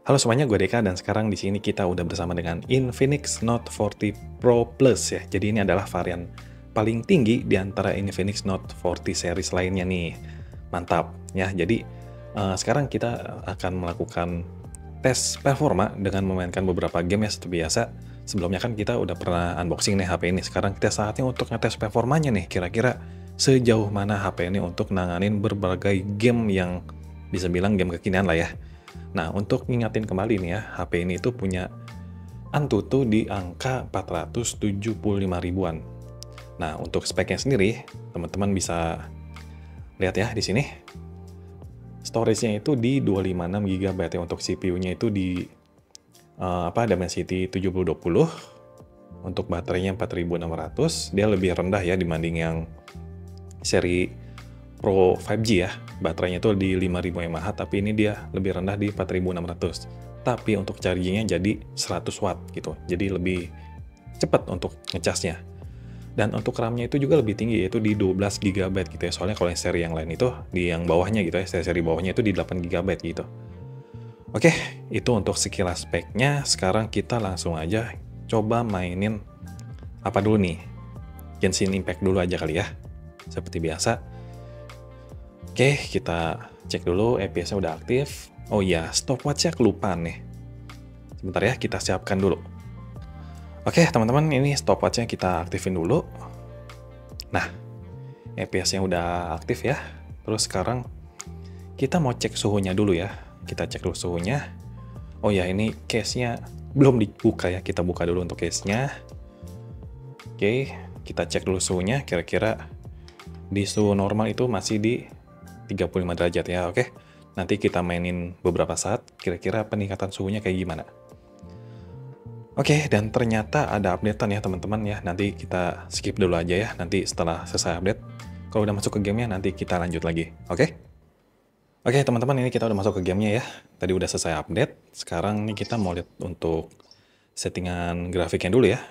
Halo semuanya, gue Deka dan sekarang di sini kita udah bersama dengan Infinix Note 40 Pro Plus ya. Jadi ini adalah varian paling tinggi di antara Infinix Note 40 series lainnya nih. Mantap ya. Jadi sekarang kita akan melakukan tes performa dengan memainkan beberapa game ya seperti biasa. Sebelumnya kan kita udah pernah unboxing nih HP ini. Sekarang kita saatnya untuk ngetes performanya nih. Kira-kira sejauh mana HP ini untuk nanganin berbagai game yang bisa bilang game kekinian lah ya. Nah, untuk ngingatin kembali nih ya, HP ini tuh punya Antutu di angka 475 ribuan. Nah, untuk speknya sendiri, teman-teman bisa lihat ya di sini. Storage-nya itu di 256 GB ya, untuk CPU-nya itu di Dimensity 7020. Untuk baterainya 4600, dia lebih rendah ya dibanding yang seri Pro 5G ya. Baterainya itu di 5000 mAh, tapi ini dia lebih rendah di 4600. Tapi untuk chargingnya jadi 100 watt gitu. Jadi lebih cepat untuk ngecasnya. Dan untuk RAM-nya itu juga lebih tinggi, yaitu di 12 GB gitu ya. Soalnya kalau yang seri yang lain itu di yang bawahnya gitu ya, seri bawahnya itu di 8 GB gitu. Oke, itu untuk sekilas speknya. Sekarang kita langsung aja coba mainin apa dulu nih. Genshin Impact dulu aja kali ya. Seperti biasa. Oke, kita cek dulu FPS-nya udah aktif. Oh iya, stopwatch-nya kelupaan nih. Sebentar ya, kita siapkan dulu. Oke, teman-teman, ini stopwatch-nya kita aktifin dulu. Nah, FPS-nya udah aktif ya. Terus sekarang kita mau cek suhunya dulu ya. Kita cek dulu suhunya. Oh ya, ini case-nya belum dibuka ya. Kita buka dulu untuk case-nya. Oke, kita cek dulu suhunya. Kira-kira di suhu normal itu masih di 35 derajat ya, oke. Nanti kita mainin beberapa saat, kira-kira peningkatan suhunya kayak gimana. Oke, dan ternyata ada updatean ya teman-teman ya. Nanti kita skip dulu aja ya, nanti setelah selesai update. Kalau udah masuk ke gamenya, nanti kita lanjut lagi, oke? Oke teman-teman, ini kita udah masuk ke gamenya ya. Tadi udah selesai update, sekarang nih kita mau lihat untuk settingan grafiknya dulu ya.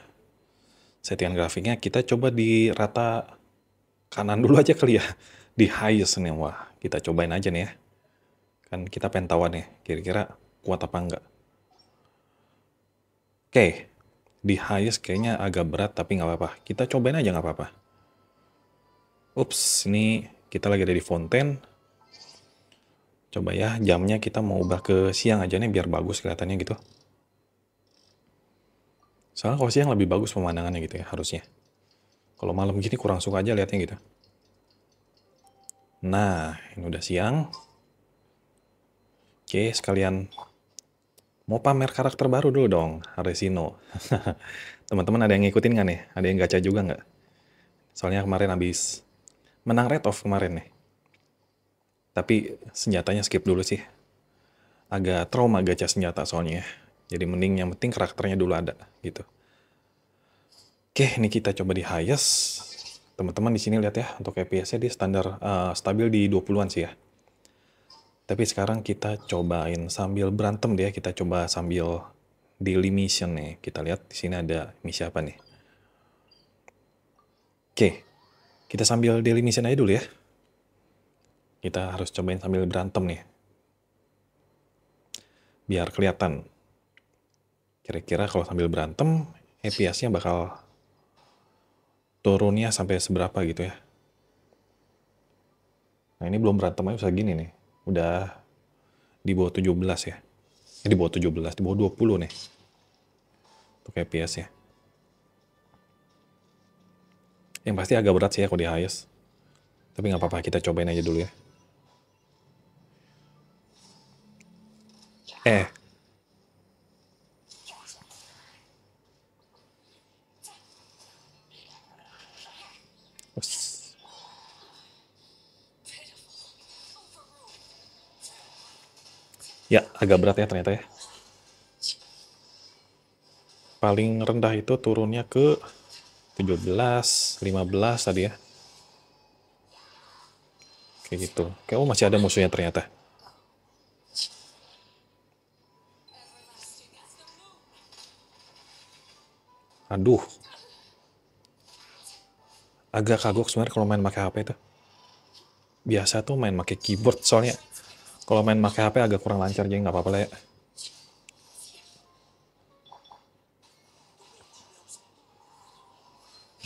Settingan grafiknya kita coba di rata kanan dulu aja kali ya. Di highest nih, wah kita cobain aja nih ya. Kan kita pengen tahu nih, kira-kira kuat apa enggak. Oke, di highest kayaknya agak berat tapi nggak apa-apa. Kita cobain aja nggak apa-apa. Ups, ini kita lagi ada di Fontaine. Coba ya, jamnya kita mau ubah ke siang aja nih biar bagus kelihatannya gitu. Soalnya kalau siang lebih bagus pemandangannya gitu ya, harusnya. Kalau malam gini kurang suka aja lihatnya gitu. Nah, ini udah siang. Oke, sekalian mau pamer karakter baru dulu dong, Resino. Teman-teman ada yang ngikutin nggak nih? Ada yang gacha juga nggak? Soalnya kemarin habis menang Red Off kemarin nih. Tapi senjatanya skip dulu sih. Agak trauma gacha senjata soalnya. Jadi mending yang penting karakternya dulu ada gitu. Oke, ini kita coba di highest. Teman-teman di sini lihat ya, untuk FPS-nya di standar stabil di 20-an sih ya. Tapi sekarang kita cobain sambil berantem deh, kita coba sambil daily mission nih. Kita lihat di sini ada misi apa nih. Oke, kita sambil daily mission aja dulu ya. Kita harus cobain sambil berantem nih. Biar kelihatan. Kira-kira kalau sambil berantem, FPS-nya bakal turunnya sampai seberapa gitu ya. Nah ini belum berantem aja bisa gini nih. Udah di bawah 17 ya. Di bawah 17, di bawah 20 nih. Untuk FPS ya. Yang pasti agak berat sih ya kalau di highest. Tapi nggak apa-apa, kita cobain aja dulu ya. Ya, agak berat ya ternyata ya. Paling rendah itu turunnya ke 17, 15 tadi ya. Kayak gitu. Kayak masih ada musuhnya ternyata. Aduh. Agak kagok sebenarnya kalau main pakai HP itu. Biasa tuh main pakai keyboard soalnya. Kalau main pakai HP agak kurang lancar jadi nggak apa-apa lah ya.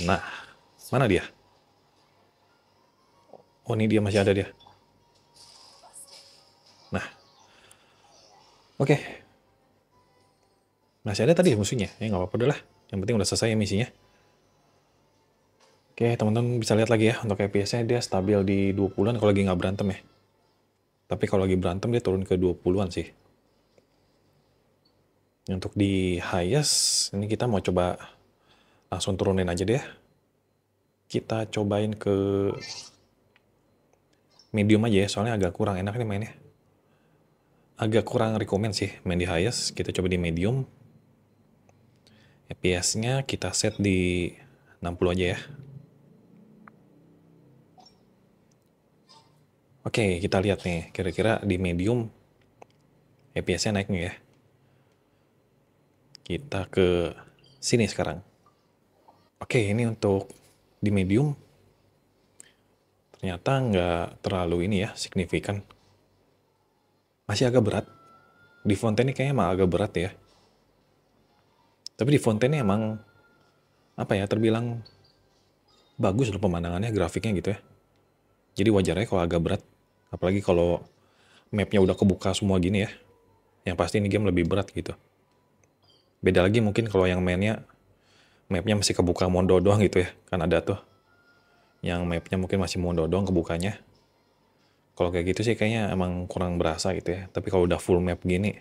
Nah, mana dia? Oh, ini dia, masih ada dia. Nah, oke. Masih ada tadi musuhnya. Ya nggak apa-apa deh lah. Yang penting udah selesai ya misinya. Oke, teman-teman bisa lihat lagi ya. Untuk FPS-nya dia stabil di 20-an kalau lagi nggak berantem ya. Tapi kalau lagi berantem dia turun ke 20-an sih. Untuk di highest, ini kita mau coba langsung turunin aja deh. Kita cobain ke medium aja ya, soalnya agak kurang enak nih mainnya. Agak kurang rekomen sih main di highest. Kita coba di medium. FPS-nya kita set di 60 aja ya. Oke, kita lihat nih, kira-kira di medium FPS-nya naik nih ya. Kita ke sini sekarang. Oke, ini untuk di medium. Ternyata nggak terlalu ini ya, signifikan. Masih agak berat. Di Fontaine kayaknya emang agak berat ya. Tapi di Fontaine emang, apa ya, terbilang bagus loh pemandangannya, grafiknya gitu ya. Jadi wajarnya kalau agak berat. Apalagi kalau mapnya udah kebuka semua gini ya. Yang pasti ini game lebih berat gitu. Beda lagi mungkin kalau yang mainnya mapnya masih kebuka mondo doang gitu ya. Kan ada tuh yang mapnya mungkin masih mondo doang kebukanya. Kalau kayak gitu sih kayaknya emang kurang berasa gitu ya. Tapi kalau udah full map gini,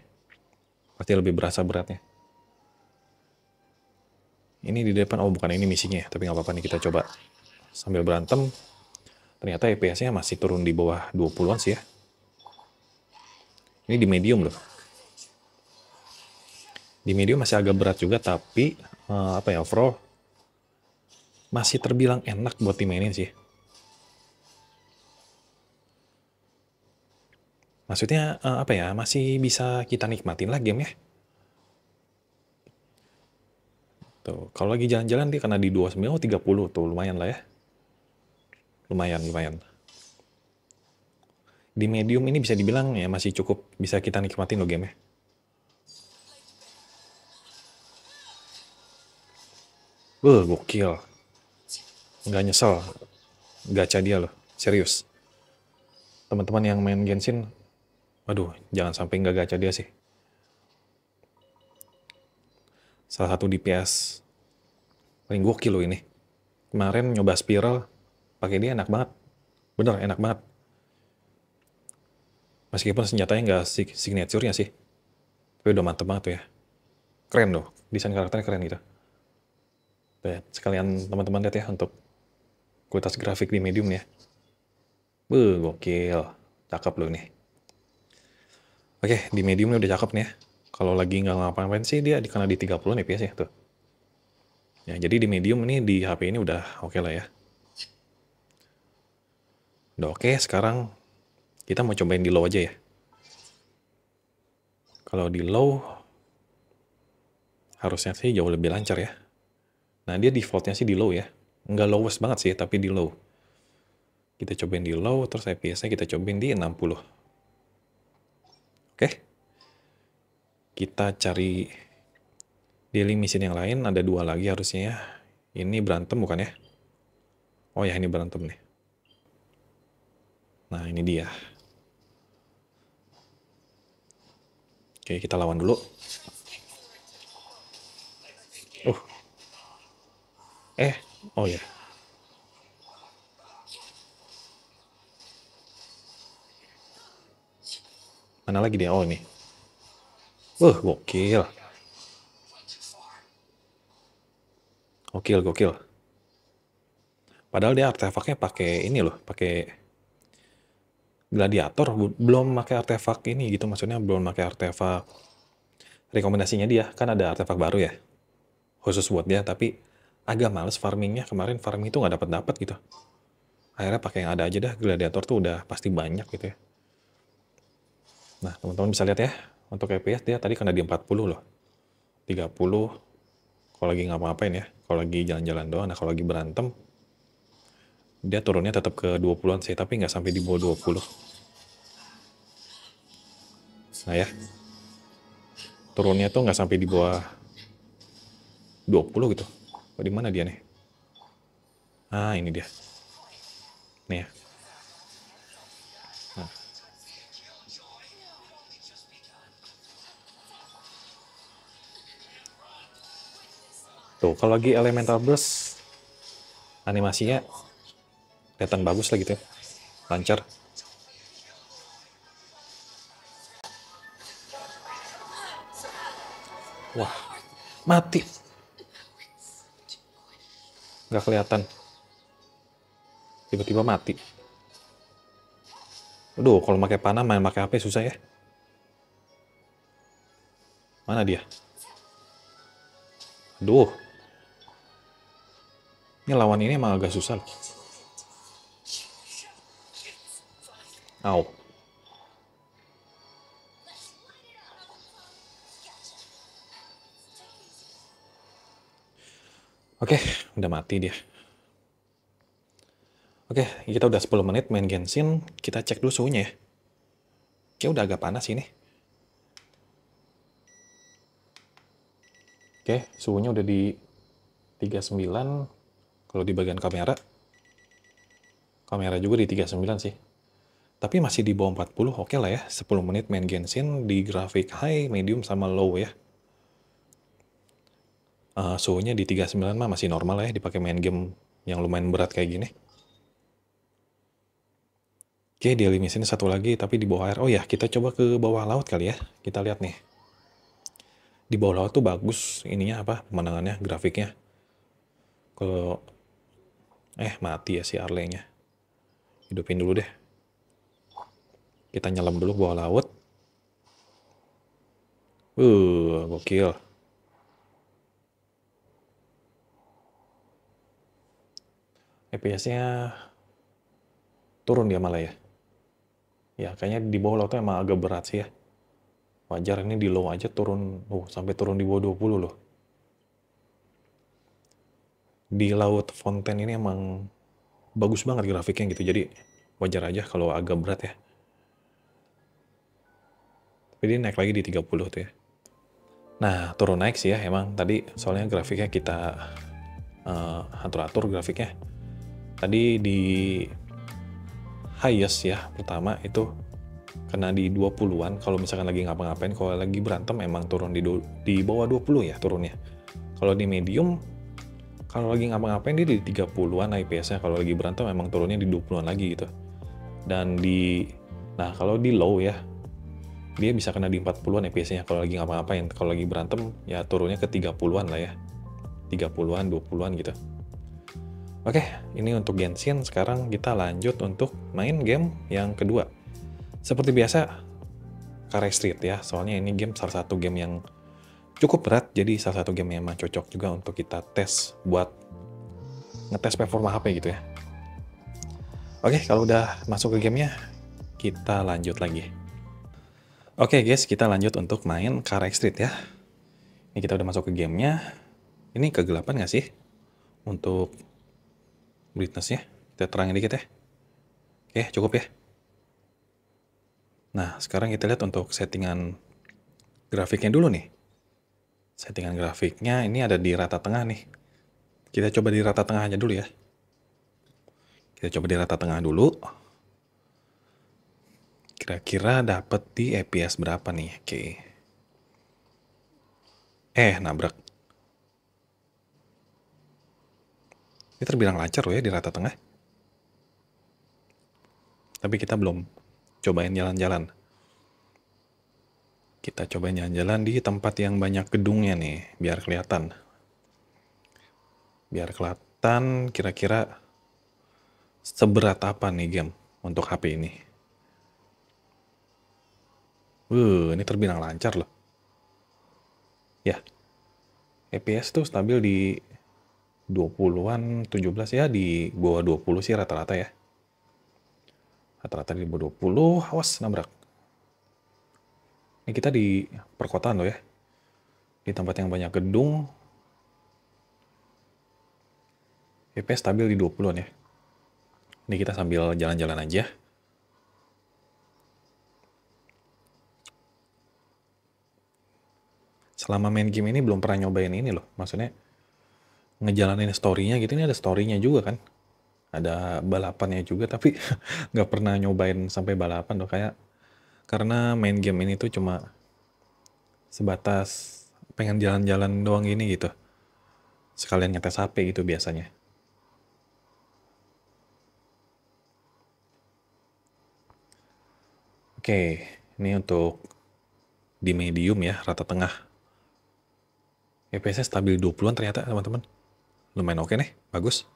pasti lebih berasa beratnya. Ini di depan, oh bukan ini misinya ya. Tapi nggak apa-apa nih, kita coba sambil berantem. Ternyata FPS-nya masih turun di bawah 20-an sih ya. Ini di medium loh. Di medium masih agak berat juga, tapi apa ya, overall masih terbilang enak buat dimainin sih. Maksudnya apa ya, masih bisa kita nikmatin lah game ya. Tuh, kalau lagi jalan-jalan dia kena di 29, 30 tuh lumayan lah ya. Lumayan, lumayan. Di medium ini bisa dibilang ya masih cukup bisa kita nikmatin loh game ya. Gokil. Nggak nyesel gacha dia loh, serius. Teman-teman yang main Genshin, waduh, jangan sampai nggak gacha dia sih. Salah satu DPS paling gokil loh ini. Kemarin nyoba spiral, pakai dia enak banget. Bener, enak banget. Meskipun senjatanya nggak signature-nya sih. Tapi udah mantep banget tuh ya. Keren loh, desain karakternya keren gitu. Tuh, sekalian teman-teman lihat ya untuk kualitas grafik di medium ya. Gokil. Cakep loh nih. Oke, di medium ini udah cakep nih ya. Kalau lagi nggak ngapa-ngapain sih dia dikena di 30 fps ya tuh. Ya, jadi di medium ini di HP ini udah oke lah ya. Udah oke, sekarang kita mau cobain di low aja ya. Kalau di low harusnya sih jauh lebih lancar ya. Nah, dia defaultnya sih di low ya. Nggak lowest banget sih, tapi di low. Kita cobain di low, terus FPS-nya kita cobain di 60. Oke. Kita cari daily mission yang lain, ada 2 lagi harusnya ya. Ini berantem bukan ya? Oh ya, ini berantem nih. Nah, ini dia. Oke, kita lawan dulu. Oh ya. Mana lagi dia? Oh ini. Gokil. Gokil, gokil. Padahal dia artefaknya pakai ini loh, pakai gladiator, belum pakai artefak ini gitu, maksudnya belum pakai artefak rekomendasinya dia. Kan ada artefak baru ya, khusus buat dia, tapi agak males farmingnya. Kemarin farming itu nggak dapat gitu. Akhirnya pakai yang ada aja dah, gladiator tuh udah pasti banyak gitu ya. Nah, teman-teman bisa lihat ya, untuk FPS dia tadi kena di 40 loh. 30 kalau lagi ngapa-ngapain ya, kalau lagi jalan-jalan doang. Nah, kalau lagi berantem, dia turunnya tetap ke 20-an sih, tapi nggak sampai di bawah 20. Nah ya, turunnya tuh nggak sampai di bawah 20 gitu. Oh, di mana dia nih? Ah, ini dia. Nih ya. Nah. Tuh, kalau lagi elemental burst, animasinya kelihatan bagus lah gitu ya. Lancar. Wah, mati. Nggak kelihatan. Tiba-tiba mati. Aduh, kalau pakai panah main pakai HP susah ya. Mana dia? Aduh. Ini lawan ini emang agak susah. Au. Oke, udah mati dia. Oke, kita udah 10 menit main Genshin. Kita cek dulu suhunya ya. Oke, udah agak panas ini. Oke, suhunya udah di 39. Kalau di bagian kamera. Kamera juga di 39 sih. Tapi masih di bawah 40, oke lah ya. 10 menit main Genshin di grafik high, medium, sama low ya. Suhunya di 39 mah masih normal lah ya, dipakai main game yang lumayan berat kayak gini. Oke, di sini satu lagi, tapi di bawah air. Oh ya, kita coba ke bawah laut kali ya. Kita lihat nih. Di bawah laut tuh bagus ininya apa, pemandangannya, grafiknya. Kalau... mati ya si Arlenya. Hidupin dulu deh. Kita nyelam dulu bawah laut. Gokil. FPS-nya turun dia malah ya. Ya, kayaknya di bawah laut tuh emang agak berat sih ya. Wajar ini di low aja turun, sampai turun di bawah 20 loh. Di laut Fontaine ini emang bagus banget grafiknya gitu, jadi wajar aja kalau agak berat ya. Tapi dia naik lagi di 30 tuh ya. Nah, turun naik sih ya emang tadi, soalnya grafiknya kita atur-atur grafiknya. Tadi di highest ya, pertama itu kena di 20-an, kalau misalkan lagi ngapa-ngapain. Kalau lagi berantem emang turun di bawah 20 ya turunnya. Kalau di medium, kalau lagi ngapa-ngapain dia di 30-an IPS-nya, kalau lagi berantem emang turunnya di 20-an lagi gitu. Dan nah kalau di low ya, dia bisa kena di 40-an IPS-nya kalau lagi ngapa-ngapain. Kalau lagi berantem ya turunnya ke 30-an lah ya. 30-an, 20-an gitu. Oke, ini untuk Genshin. Sekarang kita lanjut untuk main game yang kedua. Seperti biasa, Carey Street ya. Soalnya ini game salah satu game yang cukup berat, jadi salah satu game yang emang cocok juga untuk kita tes buat ngetes performa HP gitu ya. Oke, kalau udah masuk ke gamenya, kita lanjut lagi. Oke guys, kita lanjut untuk main Carey Street ya. Ini kita udah masuk ke gamenya. Ini kegelapan nggak sih? Untuk brightness-nya, kita terangin dikit ya. Oke, cukup ya. Nah, sekarang kita lihat untuk settingan grafiknya dulu nih. Settingan grafiknya ini ada di rata tengah nih. Kita coba di rata tengah aja dulu ya. Kita coba di rata tengah dulu. Kira-kira dapat di FPS berapa nih? Oke. Nabrak. Ini terbilang lancar loh ya di rata tengah. Tapi kita belum cobain jalan-jalan. Kita cobain jalan-jalan di tempat yang banyak gedungnya nih, biar kelihatan. Biar kelihatan kira-kira seberat apa nih game untuk HP ini. Ini terbilang lancar loh. Ya, FPS tuh stabil di 20-an, 17 ya, di bawah 20 sih rata-rata ya. Rata-rata di bawah 20, awas nabrak. Ini kita di perkotaan loh ya. Di tempat yang banyak gedung. FPS stabil di 20-an ya. Ini kita sambil jalan-jalan aja. Selama main game ini belum pernah nyobain ini loh. Maksudnya ngejalanin story-nya gitu, ini ada story-nya juga kan. ada balapannya juga, tapi nggak pernah nyobain sampai balapan loh, kayak karena main game ini tuh cuma sebatas pengen jalan-jalan doang gini gitu. Sekalian ngetes HP gitu biasanya. Oke, ini untuk di medium ya, rata tengah. FPS-nya stabil 20-an ternyata teman-teman. Lumayan oke nih, bagus.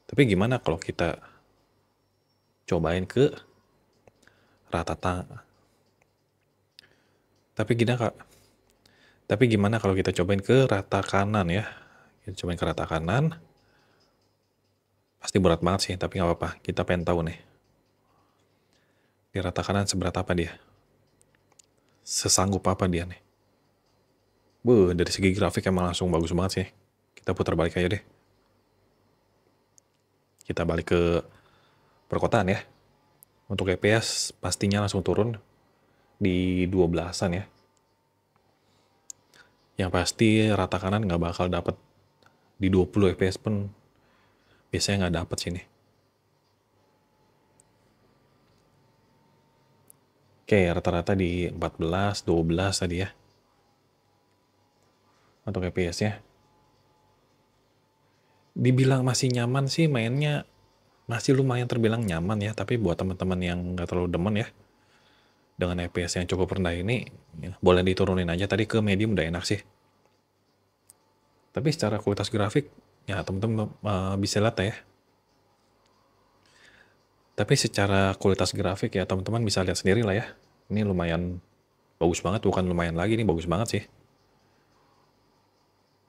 Tapi gimana kalau kita cobain ke rata tengah? Tapi gimana kalau kita cobain ke rata kanan ya? Kita cobain ke rata kanan. Pasti berat banget sih, tapi nggak apa-apa. Kita pengen tahu nih. Di rata kanan seberat apa dia? Sesanggup apa dia nih? Dari segi grafik emang langsung bagus banget sih. Kita putar balik aja deh. Kita balik ke perkotaan ya. Untuk FPS pastinya langsung turun di 12-an ya. Yang pasti rata kanan nggak bakal dapet di 20 FPS pun biasanya nggak dapet sini. Oke, rata-rata di 14, 12 tadi ya. Untuk FPS-nya. Dibilang masih nyaman sih mainnya, masih lumayan terbilang nyaman ya, tapi buat teman-teman yang nggak terlalu demen ya, dengan FPS yang cukup rendah ini, ya, boleh diturunin aja tadi ke medium udah enak sih. Tapi secara kualitas grafik, ya teman-teman bisa lihat ya. Tapi secara kualitas grafik ya teman-teman bisa lihat sendiri lah ya. Ini lumayan bagus banget, bukan lumayan lagi, ini bagus banget sih.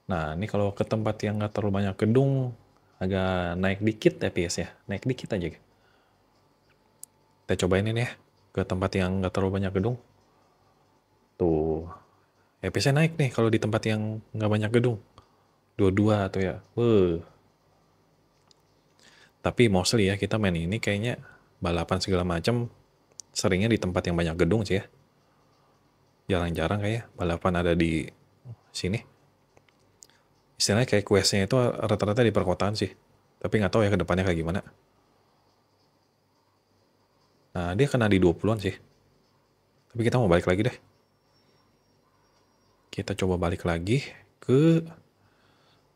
Nah, ini kalau ke tempat yang nggak terlalu banyak gedung, agak naik dikit FPS ya, naik dikit aja. Kita cobain ini ya, ke tempat yang nggak terlalu banyak gedung. Tuh, FPS-nya naik nih kalau di tempat yang nggak banyak gedung. 22 tuh ya. Tapi mostly ya kita main ini kayaknya balapan segala macam seringnya di tempat yang banyak gedung sih ya. Jarang-jarang kayak balapan ada di sini. Istilahnya kayak quest-nya itu rata-rata di perkotaan sih. Tapi nggak tahu ya ke depannya kayak gimana. Nah, dia kena di 20-an sih. Tapi kita mau balik lagi deh. Kita coba balik lagi ke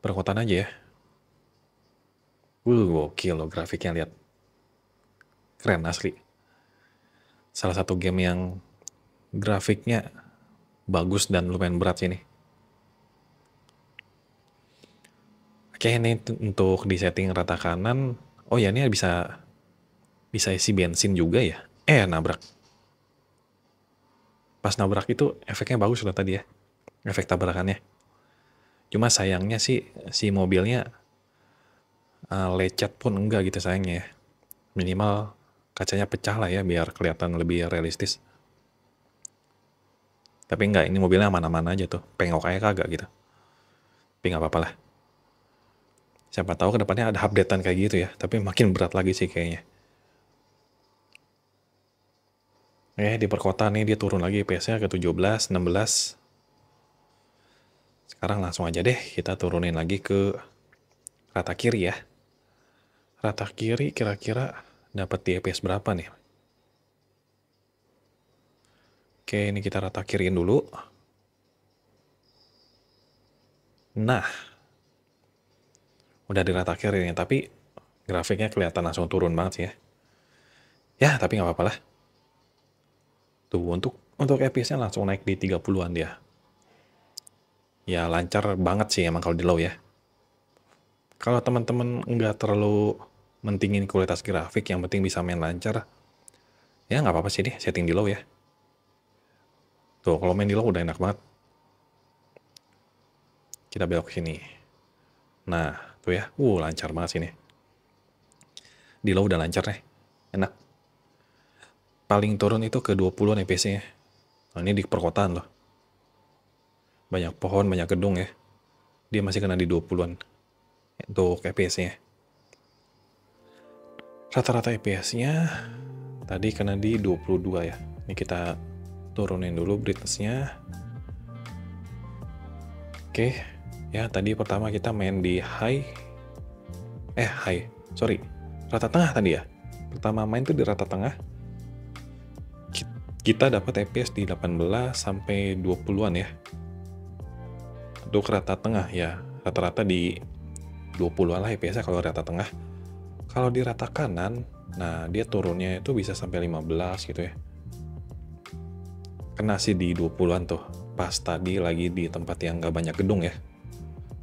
perkotaan aja ya. Gokil loh grafiknya, lihat. Keren asli. Salah satu game yang grafiknya bagus dan lumayan berat sih ini. Oke, ini untuk di setting rata kanan. Oh ya, ini bisa isi bensin juga ya. Nabrak. Pas nabrak itu efeknya bagus loh tadi ya. Efek tabrakannya. Cuma sayangnya sih si mobilnya lecet pun enggak gitu sayangnya ya. Minimal kacanya pecah lah ya biar kelihatan lebih realistis. Tapi enggak, ini mobilnya aman-aman aja tuh. Pengok aja kagak gitu. Tapi nggak apa-apa lah. Siapa tahu kedepannya ada updatean kayak gitu ya. Tapi makin berat lagi sih kayaknya. Di perkotaan nih dia turun lagi FPS-nya ke 17, 16. Sekarang langsung aja deh kita turunin lagi ke rata kiri ya. Rata kiri kira-kira dapat di FPS berapa nih? Oke, ini kita rata kiriin dulu. Nah, udah di rata kiri nih, tapi grafiknya kelihatan langsung turun banget sih ya. Ya, tapi nggak apa-apa lah. Tuh, untuk FPS-nya langsung naik di 30-an dia. Ya, lancar banget sih emang kalau di low ya. Kalau teman-teman nggak terlalu mentingin kualitas grafik, yang penting bisa main lancar, ya nggak apa-apa sih deh setting di low ya. Tuh, kalau main di low udah enak banget. Kita belok ke sini. Nah, tuh ya, lancar banget sini. Di low udah lancar nih, enak. Paling turun itu ke 20-an FPS-nya. Nah, ini di perkotaan loh. Banyak pohon, banyak gedung ya. Dia masih kena di 20-an untuk FPS-nya. Rata-rata FPS-nya tadi kena di 22 ya. Ini kita turunin dulu brightness-nya. Oke, ya tadi pertama kita main di high. sorry, rata tengah tadi ya. Pertama main tuh di rata tengah. Kita dapat FPS di 18 sampai 20-an ya. Untuk rata tengah ya, rata-rata di 20-an lah FPS-nya kalau rata tengah. Kalau di rata kanan, nah dia turunnya itu bisa sampai 15 gitu ya. Kena sih di 20-an tuh, pas tadi lagi di tempat yang gak banyak gedung ya.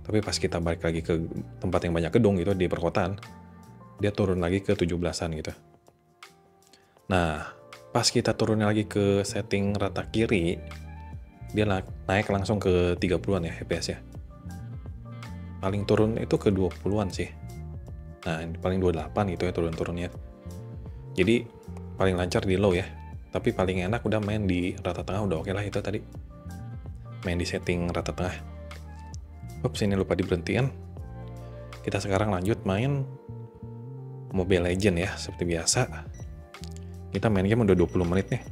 Tapi pas kita balik lagi ke tempat yang banyak gedung gitu di perkotaan, dia turun lagi ke 17-an gitu. Nah, pas kita turun lagi ke setting rata kiri, dia naik langsung ke 30-an ya FPS ya. Paling turun itu ke 20-an sih. Nah, paling 28 gitu ya turun-turunnya. Jadi paling lancar di low ya. Tapi paling enak udah main di rata tengah, udah oke lah itu tadi. Main di setting rata tengah. Ups, ini lupa diberhentiin. Kita sekarang lanjut main Mobile Legends ya, seperti biasa. Kita main game udah 20 menit nih.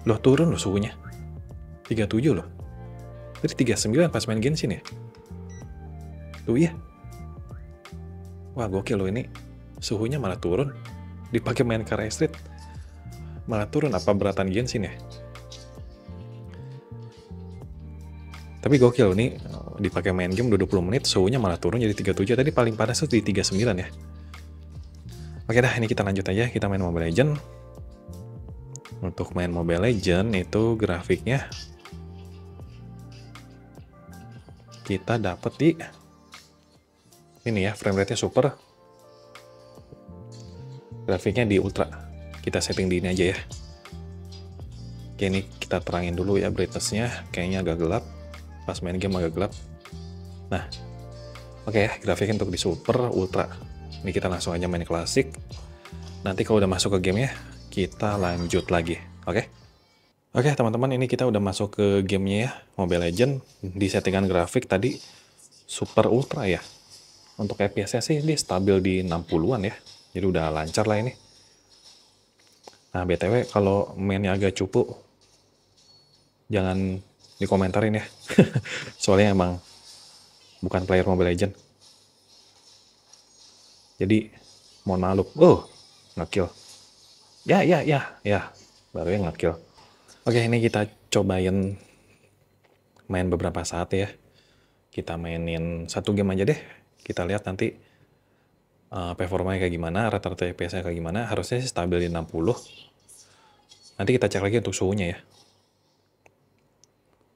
Loh, turun loh suhunya. 37 loh. Tadi 39 pas main Genshin ya. Tuh iya. Wah, gokil loh ini. Suhunya malah turun. Dipakai main Carrier Street malah turun. Apa beratan Genshin ya? Tapi gokil nih, dipakai main game udah 20 menit, suhunya malah turun jadi 37. Tadi paling panas tuh di 39 ya. Oke dah, ini kita lanjut aja, kita main Mobile Legends. Untuk main Mobile Legends itu grafiknya kita dapat di ini ya, frame rate-nya super. Grafiknya di ultra. Kita setting di ini aja ya. Oke, ini kita terangin dulu ya brightness-nya, kayaknya agak gelap. Pas main game agak gelap. Nah, oke ya, grafiknya untuk di super, ultra. Ini kita langsung aja main klasik. Nanti kalau udah masuk ke game ya, kita lanjut lagi. Oke? Oke teman-teman, ini kita udah masuk ke gamenya ya, Mobile Legends. Di settingan grafik tadi super ultra ya. Untuk FPS-nya sih dia stabil di 60-an ya. Jadi udah lancar lah ini. Nah, BTW kalau mainnya agak cupu, jangan dikomentarin ya. Soalnya emang bukan player Mobile Legends. Jadi mohon maklum. Nge-kill. Ya. Baru yang nge-kill. Oke, ini kita cobain main beberapa saat ya. Kita mainin satu game aja deh. Kita lihat nanti performanya kayak gimana, rata-rata FPS-nya kayak gimana. Harusnya sih stabil di 60. Nanti kita cek lagi untuk suhunya ya.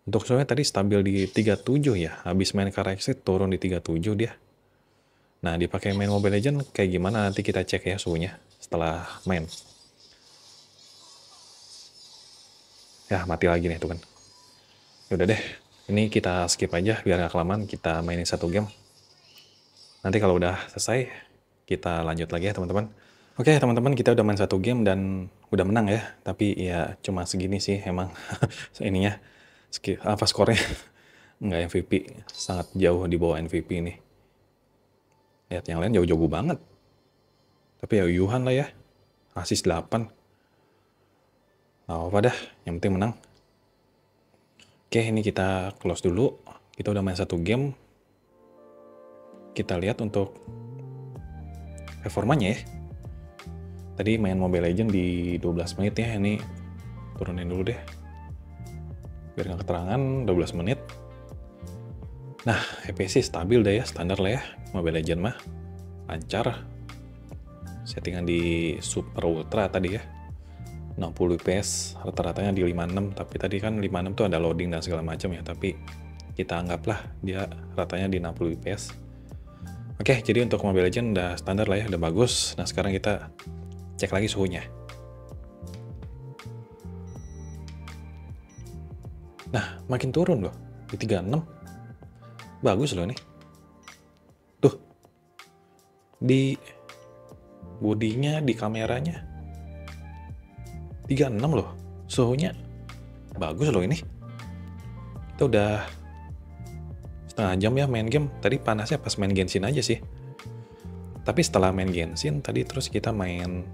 Untuk suhunya tadi stabil di 37 ya. Habis main Carrier Street turun di 37 dia. Nah, dipakai main Mobile Legends kayak gimana nanti kita cek ya suhunya setelah main. Ya, mati lagi nih tuh kan. Yaudah deh, ini kita skip aja biar gak kelamaan, kita mainin satu game. Nanti kalau udah selesai, kita lanjut lagi ya teman-teman. Oke teman-teman, kita udah main satu game dan udah menang ya. Tapi ya cuma segini sih emang ininya. Apa skornya? Nggak MVP, sangat jauh di bawah MVP ini. Lihat yang lain jauh-jauh banget. Tapi ya Yuhan lah ya, asis 8. Nah, apa dah, yang penting menang. Oke, ini kita close dulu. Kita udah main satu game. Kita lihat untuk performanya ya. Tadi main Mobile Legends di 12 menit ya, ini turunin dulu deh. Biar nggak keterangan, 12 menit. Nah, FPS sih stabil deh ya, standar lah ya. Mobile Legends mah lancar. Settingan di super ultra tadi ya. 60 fps, rata-ratanya di 56, tapi tadi kan 56 tuh ada loading dan segala macam ya, tapi kita anggaplah dia ratanya di 60 fps. Oke, jadi untuk Mobile Legends udah standar lah ya, udah bagus. Nah, sekarang kita cek lagi suhunya. Nah, makin turun loh, di 36. Bagus loh nih. Tuh, di bodinya, di kameranya 36 loh, suhunya bagus loh ini. Kita udah setengah jam ya main game. Tadi panasnya pas main Genshin aja sih. Tapi setelah main Genshin tadi terus kita main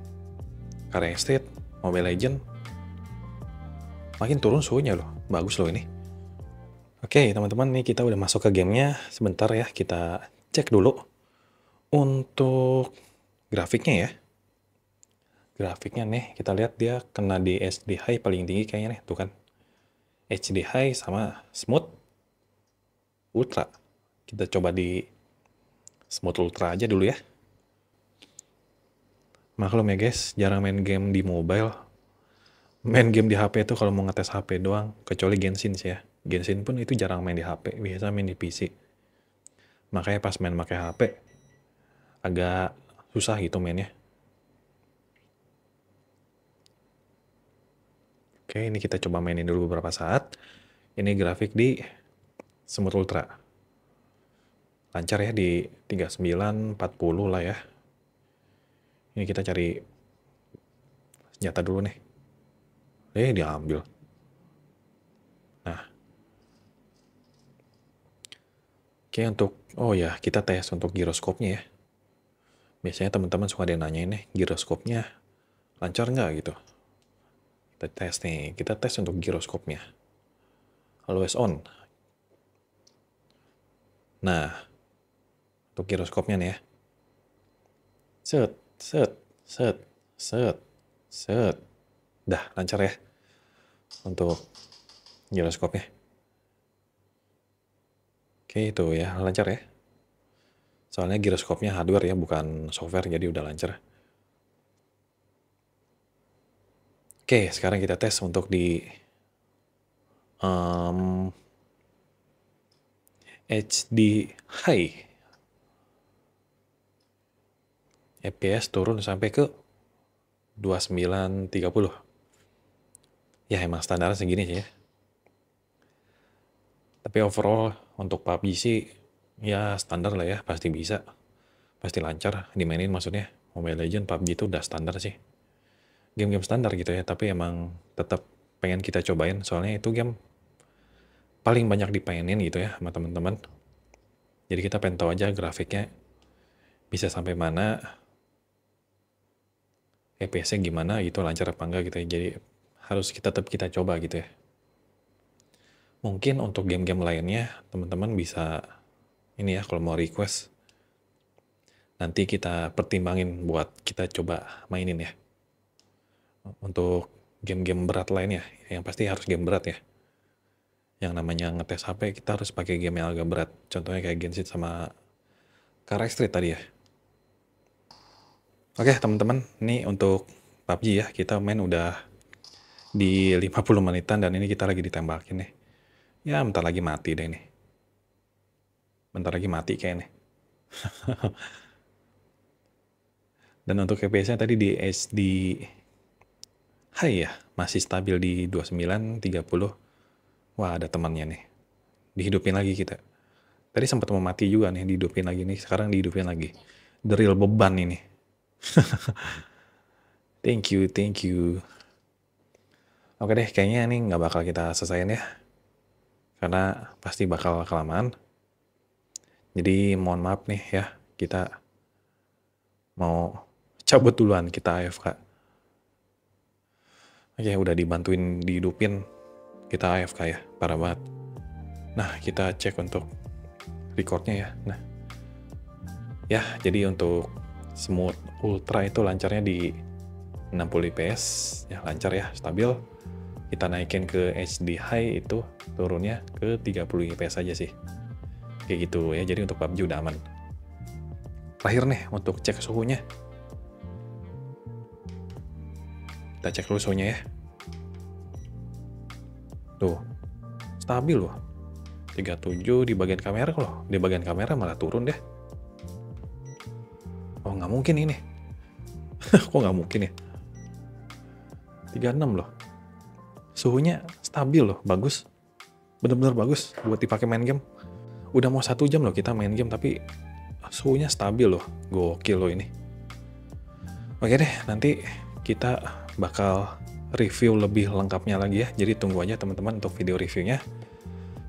Carrier Street, Mobile Legends, makin turun suhunya loh, bagus loh ini. Oke teman-teman, nih kita udah masuk ke gamenya. Sebentar ya, kita cek dulu Untuk grafiknya ya. Grafiknya nih, kita lihat dia kena di HD High paling tinggi kayaknya nih, tuh kan. HD High sama Smooth Ultra. Kita coba di Smooth Ultra aja dulu ya. Maklum ya guys, jarang main game di mobile. Main game di HP itu kalau mau ngetes HP doang, kecuali Genshin sih ya. Genshin pun itu jarang main di HP, biasa main di PC. Makanya pas main pakai HP, agak susah gitu mainnya. Oke, ini kita coba mainin dulu beberapa saat. Ini grafik di Smooth Ultra. Lancar ya di 39, 40 lah ya. Ini kita cari senjata dulu nih. Diambil. Nah. Oke, oh ya, kita tes untuk giroskopnya ya. Biasanya teman-teman suka ada yang nanyain nih, giroskopnya lancar nggak gitu. Kita tes nih, kita tes untuk giroskopnya. Always on. Nah, untuk giroskopnya nih ya. Set, set, set, set, set. Dah, lancar ya. Untuk giroskopnya. Oke, itu ya, lancar ya. Soalnya giroskopnya hardware ya, bukan software, jadi udah lancar. Oke, sekarang kita tes untuk di HD High. FPS turun sampai ke 2930. Ya emang standar segini sih ya. Tapi overall untuk PUBG sih ya standar lah ya, pasti bisa. Pasti lancar dimainin maksudnya. Mobile Legends, PUBG itu udah standar sih. Game-game standar gitu ya, tapi emang tetap pengen kita cobain soalnya itu game paling banyak dimainin gitu ya sama teman-teman. Jadi kita pengen tahu aja grafiknya bisa sampai mana, FPS-nya gimana gitu, lancar apa enggak gitu ya. Jadi harus tetap kita coba gitu ya. Mungkin untuk game-game lainnya teman-teman bisa ini ya, kalau mau request nanti kita pertimbangin buat kita coba mainin ya. Untuk game-game berat lainnya, yang pasti harus game berat ya. Yang namanya ngetes HP kita harus pakai game yang agak berat. Contohnya kayak Genshin sama Car Street tadi ya. Oke teman-teman, ini untuk PUBG ya, kita main udah di 50 menitan dan ini kita lagi ditembakin nih. Ya bentar lagi mati deh nih. Bentar lagi mati kayaknya. Dan untuk FPS-nya tadi di HD High ya, masih stabil di 29, 30. Wah ada temannya nih. Dihidupin lagi kita. Tadi sempat mau mati juga nih, dihidupin lagi nih. Sekarang dihidupin lagi. The real beban ini. Thank you, thank you. Oke deh, kayaknya ini nggak bakal kita selesaiin ya. Karena pasti bakal kelamaan. Jadi mohon maaf nih ya, kita mau cabut duluan, kita AFK. Oke, udah dibantuin dihidupin, kita AFK ya, parah banget. Nah, kita cek untuk recordnya ya. Nah, ya jadi untuk Smooth Ultra itu lancarnya di 60 fps, ya lancar ya, stabil. Kita naikin ke HD High itu turunnya ke 30 fps aja sih. Kayak gitu ya, jadi untuk PUBG udah aman. Terakhir nih, untuk cek suhunya. Kita cek dulu suhunya ya. Tuh, stabil loh. 37 di bagian kamera loh. Di bagian kamera malah turun deh. Oh nggak mungkin ini. Kok nggak mungkin ya? 36 loh. Suhunya stabil loh, bagus. Bener-bener bagus buat dipakai main game. Udah mau 1 jam loh kita main game tapi suhunya stabil loh. Gokil loh ini. Oke deh, nanti kita bakal review lebih lengkapnya lagi ya. Jadi tunggu aja teman-teman untuk video reviewnya.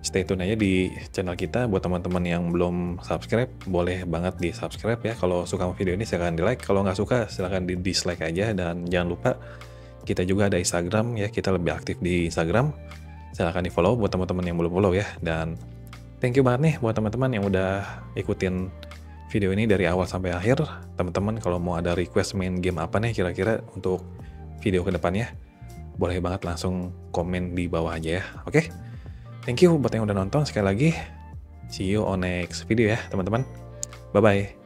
Stay tune aja di channel kita. Buat teman-teman yang belum subscribe, boleh banget di subscribe ya. Kalau suka video ini silahkan di like. Kalau nggak suka silahkan di dislike aja. Dan jangan lupa kita juga ada Instagram ya. Kita lebih aktif di Instagram. Silahkan di follow buat teman-teman yang belum follow ya. Dan thank you banget nih buat teman-teman yang udah ikutin video ini dari awal sampai akhir. Teman-teman kalau mau ada request main game apa nih kira-kira untuk video kedepannya, boleh banget langsung komen di bawah aja ya. Oke? Thank you buat yang udah nonton sekali lagi. See you on next video ya teman-teman. Bye-bye.